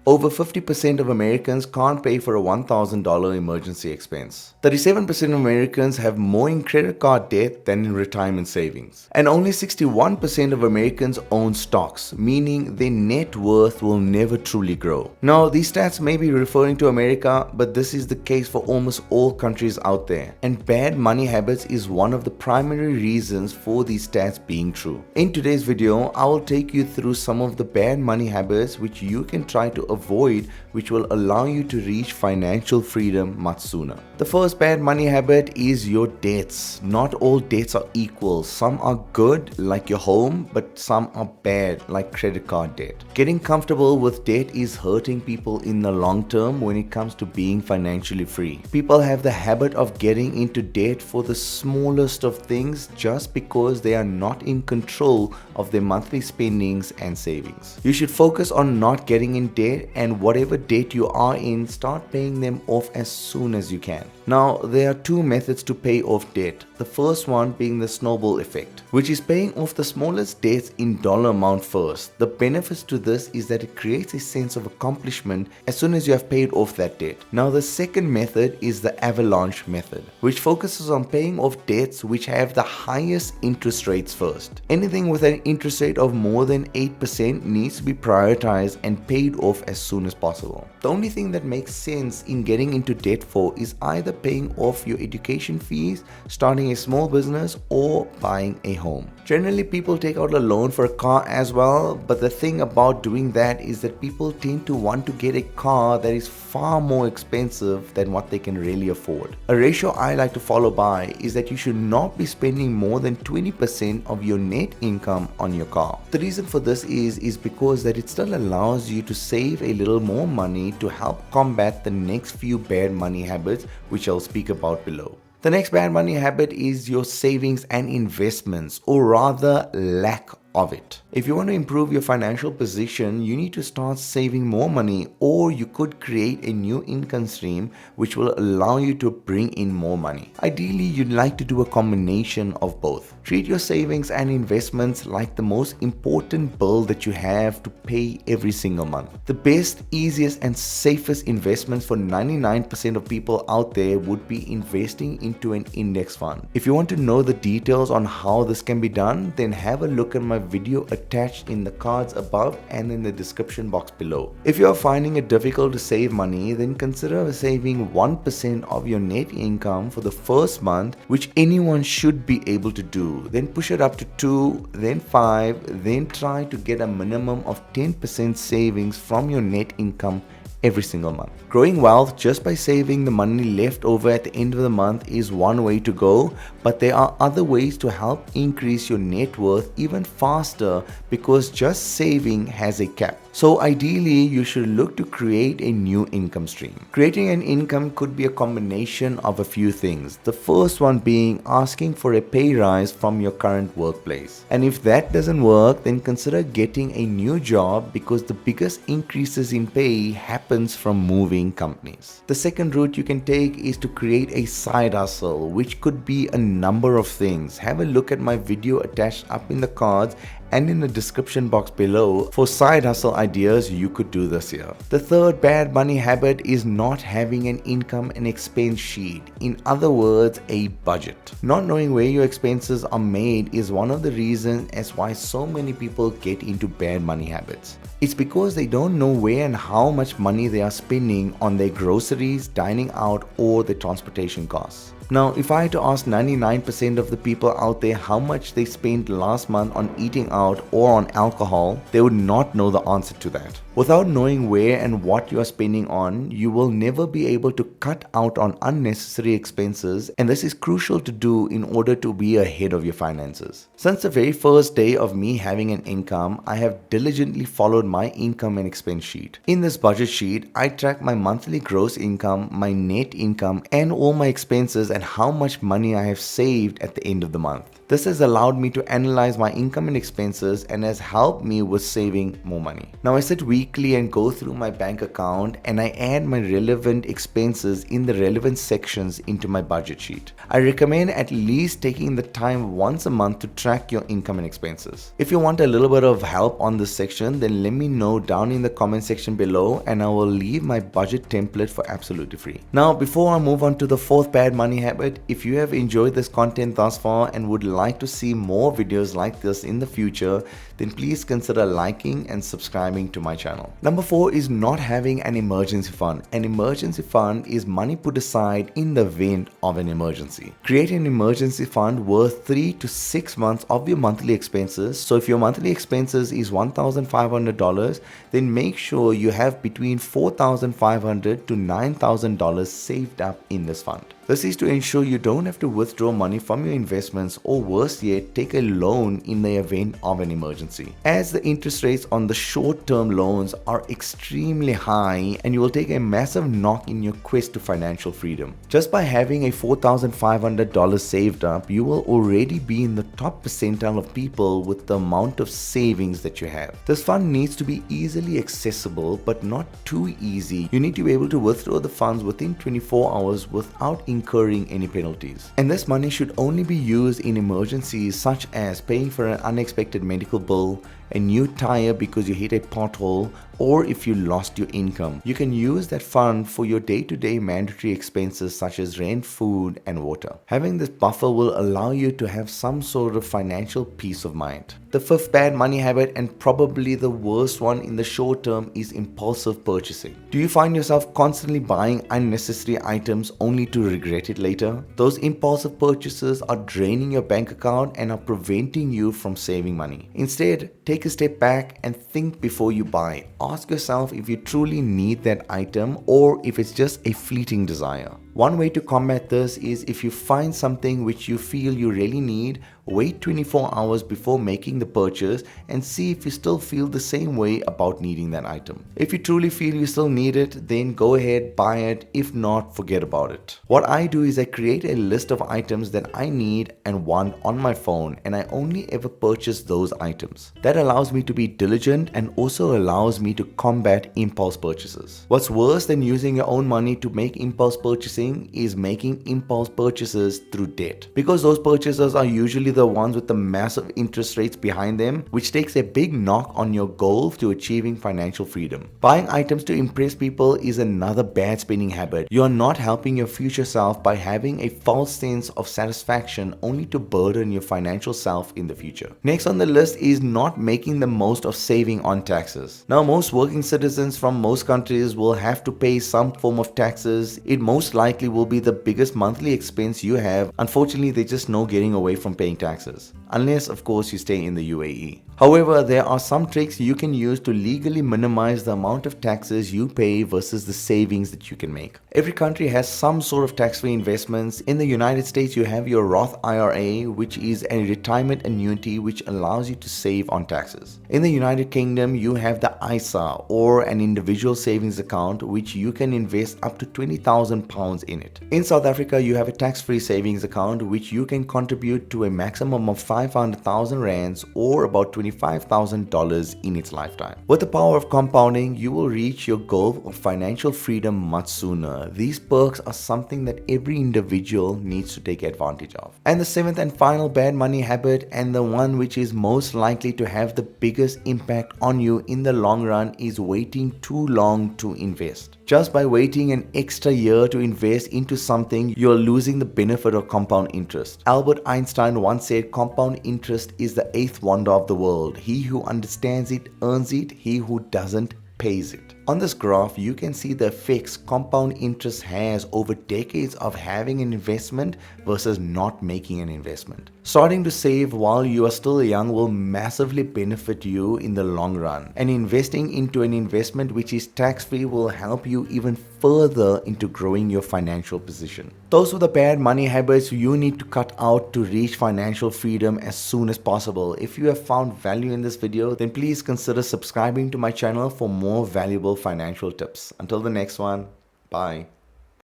Over 50% of Americans can't pay for a $1,000 emergency expense. 37% of Americans have more in credit card debt than in retirement savings. And only 61% of Americans own stocks, meaning their net worth will never truly grow. Now, these stats may be referring to America, but this is the case for almost all countries out there. And bad money habits is one of the primary reasons for these stats being true. In today's video, I will take you through some of the bad money habits which you can try to avoid, which will allow you to reach financial freedom much sooner. The first bad money habit is your debts. Not all debts are equal. Some are good, like your home, but some are bad, like credit card debt. Getting comfortable with debt is hurting people in the long term when it comes to being financially free. People have the habit of getting into debt for the smallest of things just because they are not in control of their monthly spendings and savings. You should focus on not getting in debt, and whatever debt you are in, start paying them off as soon as you can. Now, there are two methods to pay off debt. The first one being the snowball effect, which is paying off the smallest debts in dollar amount first. The benefits to this is that it creates a sense of accomplishment as soon as you have paid off that debt. Now, the second method is the avalanche method, which focuses on paying off debts which have the highest interest rates first. Anything with an interest rate of more than 8% needs to be prioritized and paid off as soon as possible. The only thing that makes sense in getting into debt for is either paying off your education fees, starting a small business, or buying a home. Generally, people take out a loan for a car as well, but the thing about doing that is that people tend to want to get a car that is far more expensive than what they can really afford. A ratio I like to follow by is that you should not be spending more than 20% of your net income on your car. The reason for this is because that it still allows you to save a little more money to help combat the next few bad money habits, which I'll speak about below. The next bad money habit is your savings and investments, or rather lack of it. If you want to improve your financial position, you need to start saving more money, or you could create a new income stream which will allow you to bring in more money. Ideally, you'd like to do a combination of both. Treat your savings and investments like the most important bill that you have to pay every single month. The best, easiest and safest investments for 99% of people out there would be investing into an index fund. If you want to know the details on how this can be done, then have a look at my video attached in the cards above and in the description box below. If you are finding it difficult to save money, then consider saving 1% of your net income for the first month, which anyone should be able to do. Then push it up to 2, then 5, then try to get a minimum of 10% savings from your net income every single month. Growing wealth just by saving the money left over at the end of the month is one way to go, but there are other ways to help increase your net worth even faster, because just saving has a cap. So ideally, you should look to create a new income stream. Creating an income could be a combination of a few things. The first one being asking for a pay rise from your current workplace. And if that doesn't work, then consider getting a new job, because the biggest increases in pay happens from moving companies. The second route you can take is to create a side hustle, which could be a number of things. Have a look at my video attached up in the cards and in the description box below for side hustle ideas you could do this year. The third bad money habit is not having an income and expense sheet. In other words, a budget. Not knowing where your expenses are made is one of the reasons as why so many people get into bad money habits. It's because they don't know where and how much money they are spending on their groceries, dining out, or their transportation costs. Now, if I had to ask 99% of the people out there how much they spent last month on eating out or on alcohol, they would not know the answer to that. Without knowing where and what you are spending on, you will never be able to cut out on unnecessary expenses, and this is crucial to do in order to be ahead of your finances. Since the very first day of me having an income, I have diligently followed my income and expense sheet. In this budget sheet, I track my monthly gross income, my net income, and all my expenses and how much money I have saved at the end of the month. This has allowed me to analyze my income and expenses and has helped me with saving more money. Now I sit weekly and go through my bank account and I add my relevant expenses in the relevant sections into my budget sheet. I recommend at least taking the time once a month to track your income and expenses. If you want a little bit of help on this section, then let me know down in the comment section below and I will leave my budget template for absolutely free. Now before I move on to the fourth bad money habit, if you have enjoyed this content thus far and would like to see more videos like this in the future, then please consider liking and subscribing to my channel. Number 4 is not having an emergency fund. An emergency fund is money put aside in the event of an emergency. Create an emergency fund worth 3 to 6 months of your monthly expenses. So if your monthly expenses is $1,500, then make sure you have between $4,500 to $9,000 saved up in this fund. This is to ensure you don't have to withdraw money from your investments or worse yet, take a loan in the event of an emergency. As the interest rates on the short-term loans are extremely high and you will take a massive knock in your quest to financial freedom. Just by having a $4,500 saved up, you will already be in the top percentile of people with the amount of savings that you have. This fund needs to be easily accessible but not too easy. You need to be able to withdraw the funds within 24 hours without incurring any penalties. And this money should only be used in emergencies such as paying for an unexpected medical bill, a new tire because you hit a pothole, or if you lost your income. You can use that fund for your day-to-day mandatory expenses such as rent, food, and water. Having this buffer will allow you to have some sort of financial peace of mind. The fifth bad money habit, and probably the worst one in the short term, is impulsive purchasing. Do you find yourself constantly buying unnecessary items only to regret it later? Those impulsive purchases are draining your bank account and are preventing you from saving money. Instead, take a step back and think before you buy. Ask yourself if you truly need that item or if it's just a fleeting desire. One way to combat this is if you find something which you feel you really need, wait 24 hours before making the purchase and see if you still feel the same way about needing that item. If you truly feel you still need it, then go ahead, buy it. If not, forget about it. What I do is I create a list of items that I need and want on my phone, and I only ever purchase those items. That allows me to be diligent and also allows me to combat impulse purchases. What's worse than using your own money to make impulse purchasing is making impulse purchases through debt, because those purchases are usually the ones with the massive interest rates behind them, which takes a big knock on your goal to achieving financial freedom. Buying items to impress people is another bad spending habit. You are not helping your future self by having a false sense of satisfaction only to burden your financial self in the future. Next on the list is not making the most of saving on taxes. Now, most working citizens from most countries will have to pay some form of taxes. It most likely will be the biggest monthly expense you have. Unfortunately, there's just no getting away from paying taxes, unless of course you stay in the UAE. However, there are some tricks you can use to legally minimize the amount of taxes you pay versus the savings that you can make. Every country has some sort of tax-free investments. In the United States, you have your Roth IRA, which is a retirement annuity which allows you to save on taxes. In the United Kingdom, you have the ISA, or an individual savings account, which you can invest up to £20,000 in it. In South Africa, you have a tax-free savings account which you can contribute to a maximum of 500,000 rands, or about $25,000 in its lifetime. With the power of compounding, you will reach your goal of financial freedom much sooner. These perks are something that every individual needs to take advantage of. And the seventh and final bad money habit, and the one which is most likely to have the biggest impact on you in the long run, is waiting too long to invest. Just by waiting an extra year to invest into something, you're losing the benefit of compound interest. Albert Einstein once said, "Compound interest is the eighth wonder of the world. He who understands it earns it. He who doesn't pays it." On this graph, you can see the effects compound interest has over decades of having an investment versus not making an investment. Starting to save while you are still young will massively benefit you in the long run, and investing into an investment which is tax-free will help you even further into growing your financial position. Those are the bad money habits you need to cut out to reach financial freedom as soon as possible. If you have found value in this video, then please consider subscribing to my channel for more valuable financial tips. Until the next one, bye.